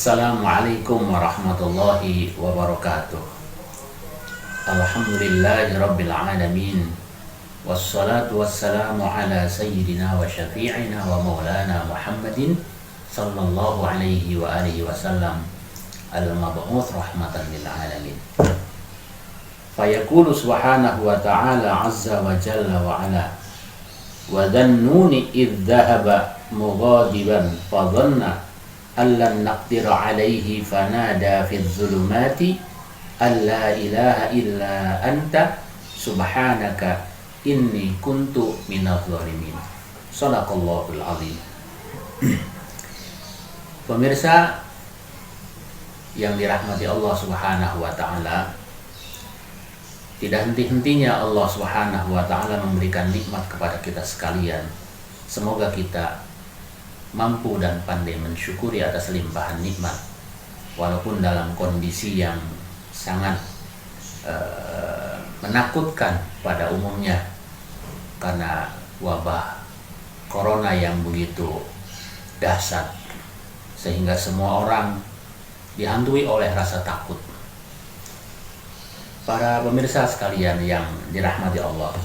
Assalamualaikum warahmatullahi wabarakatuh. Alhamdulillahi rabbil alamin. Wassalatu wassalamu ala sayyidina wa syafi'ina wa maulana Muhammadin sallallahu alaihi wa alihi wasallam, al-mab'uts rahmatan lil alamin. Fayaqulu subhanahu wa ta'ala azza wa jalla wa ala wa dhannuni idh dhahaba mughadiban fa dhanna allan naqdira alaihi fanada fi dhulumati alla ilaha illa anta subhanaka inni kuntu minadh dhalimin. Shadaqallahul azim. Pemirsa yang dirahmati Allah Subhanahu wa taala, tidak henti-hentinya Allah Subhanahu wa taala memberikan nikmat kepada kita sekalian. Semoga kita mampu dan pandai mensyukuri atas limpahan nikmat, walaupun dalam kondisi yang sangat menakutkan pada umumnya karena wabah corona yang begitu dahsyat, sehingga semua orang dihantui oleh rasa takut. Para pemirsa sekalian yang dirahmati Allah,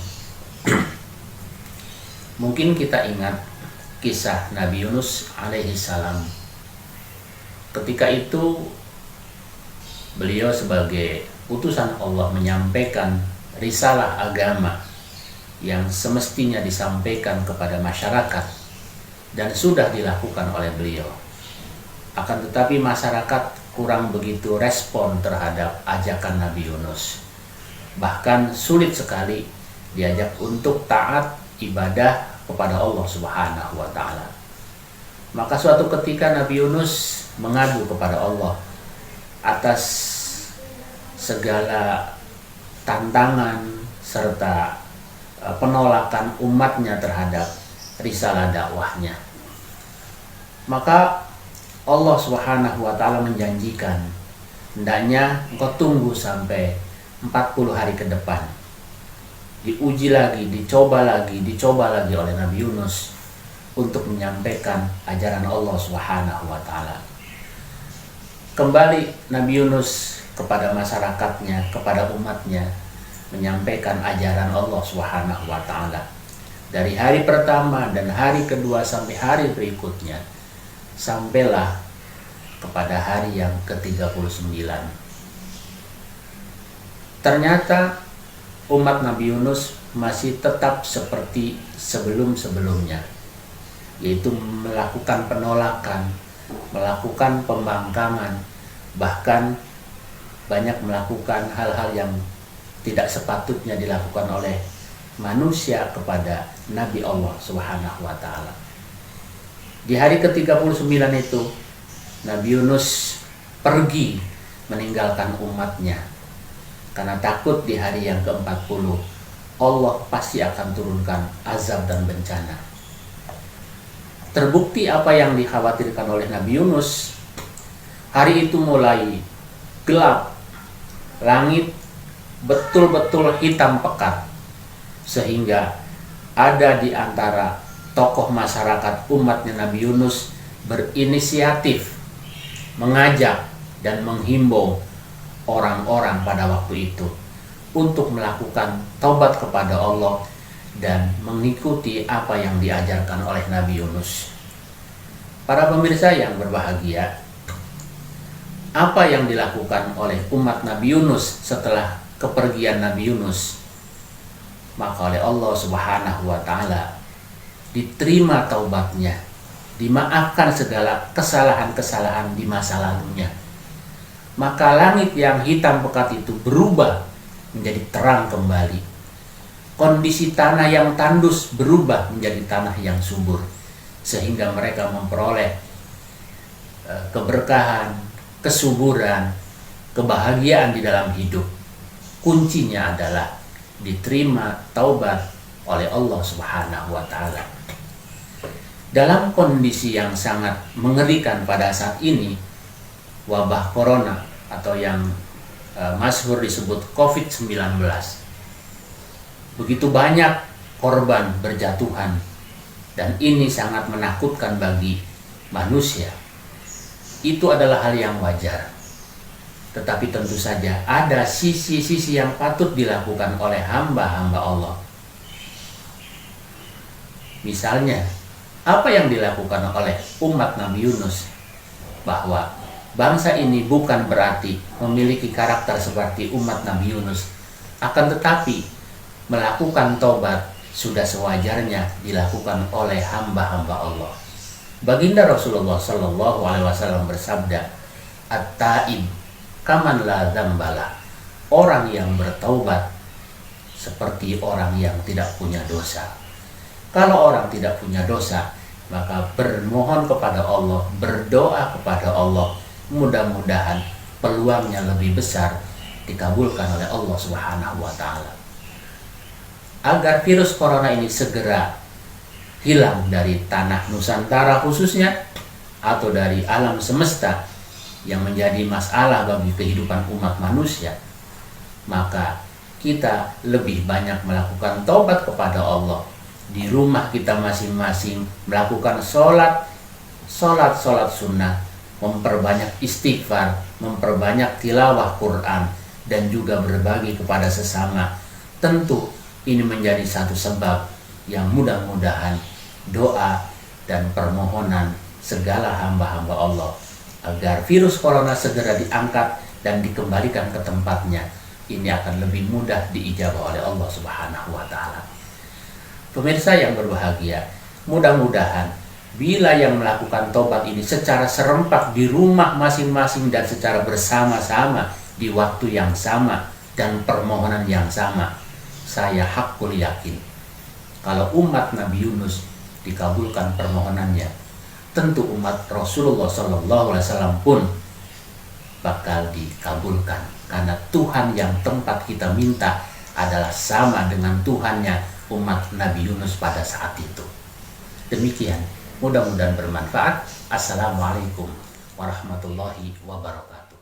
mungkin kita ingat kisah Nabi Yunus alaihi salam. Ketika itu beliau sebagai utusan Allah menyampaikan risalah agama yang semestinya disampaikan kepada masyarakat dan sudah dilakukan oleh beliau. Akan tetapi masyarakat kurang begitu respon terhadap ajakan Nabi Yunus. Bahkan sulit sekali diajak untuk taat ibadah kepada Allah Subhanahu wa taala. Maka suatu ketika Nabi Yunus mengadu kepada Allah atas segala tantangan serta penolakan umatnya terhadap risalah dakwahnya. Maka Allah Subhanahu wa taala menjanjikan, hendaknya engkau tunggu sampai 40 hari ke depan. Diuji lagi, dicoba lagi oleh Nabi Yunus untuk menyampaikan ajaran Allah Subhanahu wa taala. Kembali Nabi Yunus kepada masyarakatnya, kepada umatnya, menyampaikan ajaran Allah Subhanahu wa taala. Dari hari pertama dan hari kedua sampai hari berikutnya, sampailah kepada hari yang ke-39. Ternyata umat Nabi Yunus masih tetap seperti sebelum-sebelumnya, yaitu melakukan penolakan, melakukan pembangkangan, bahkan banyak melakukan hal-hal yang tidak sepatutnya dilakukan oleh manusia kepada Nabi Allah Subhanahu wa taala. Di hari ke-39 itu Nabi Yunus pergi meninggalkan umatnya karena takut di hari yang ke-40 Allah pasti akan turunkan azab dan bencana. Terbukti apa yang dikhawatirkan oleh Nabi Yunus. Hari itu mulai gelap, langit betul-betul hitam pekat, sehingga ada di antara tokoh masyarakat umatnya Nabi Yunus berinisiatif mengajak dan menghimbau orang-orang pada waktu itu untuk melakukan taubat kepada Allah dan mengikuti apa yang diajarkan oleh Nabi Yunus. Para pemirsa yang berbahagia, apa yang dilakukan oleh umat Nabi Yunus setelah kepergian Nabi Yunus? Maka oleh Allah Subhanahu wa taala diterima taubatnya, dimaafkan segala kesalahan-kesalahan di masa lalunya. Maka langit yang hitam pekat itu berubah menjadi terang kembali. Kondisi tanah yang tandus berubah menjadi tanah yang subur, sehingga mereka memperoleh keberkahan, kesuburan, kebahagiaan di dalam hidup. Kuncinya adalah diterima taubat oleh Allah Subhanahu wa taala. Dalam kondisi yang sangat mengerikan pada saat ini, wabah corona atau yang masyhur disebut COVID-19, begitu banyak korban berjatuhan, dan ini sangat menakutkan bagi manusia. itu adalah hal yang wajar. Tetapi tentu saja ada sisi-sisi yang patut dilakukan oleh hamba-hamba Allah. Misalnya, apa yang dilakukan oleh umat Nabi Yunus? Bahwa bangsa ini bukan berarti memiliki karakter seperti umat Nabi Yunus, akan tetapi melakukan tobat sudah sewajarnya dilakukan oleh hamba-hamba Allah. Baginda Rasulullah Shallallahu Alaihi Wasallam bersabda, "At-taib kaman la dzambala." Orang yang bertaubat seperti orang yang tidak punya dosa. Kalau orang tidak punya dosa, maka bermohon kepada Allah, berdoa kepada Allah, mudah-mudahan peluangnya lebih besar dikabulkan oleh Allah Subhanahu wa taala. Agar virus corona ini segera hilang dari tanah Nusantara khususnya, atau dari alam semesta yang menjadi masalah bagi kehidupan umat manusia, maka kita lebih banyak melakukan taubat kepada Allah. Di rumah kita masing-masing melakukan sholat sunnah, memperbanyak istighfar, memperbanyak tilawah Quran, dan juga berbagi kepada sesama. Tentu ini menjadi satu sebab yang mudah-mudahan doa dan permohonan segala hamba-hamba Allah agar virus corona segera diangkat dan dikembalikan ke tempatnya, ini akan lebih mudah diijabah oleh Allah Subhanahu wa taala. Pemirsa yang berbahagia, mudah-mudahan bila yang melakukan tobat ini secara serempak di rumah masing-masing dan secara bersama-sama di waktu yang sama dan permohonan yang sama, saya hakul yakin kalau umat Nabi Yunus dikabulkan permohonannya, tentu umat Rasulullah SAW pun bakal dikabulkan, karena Tuhan yang tempat kita minta adalah sama dengan Tuhannya umat Nabi Yunus pada saat itu. Demikian, mudah-mudahan bermanfaat. Assalamualaikum warahmatullahi wabarakatuh.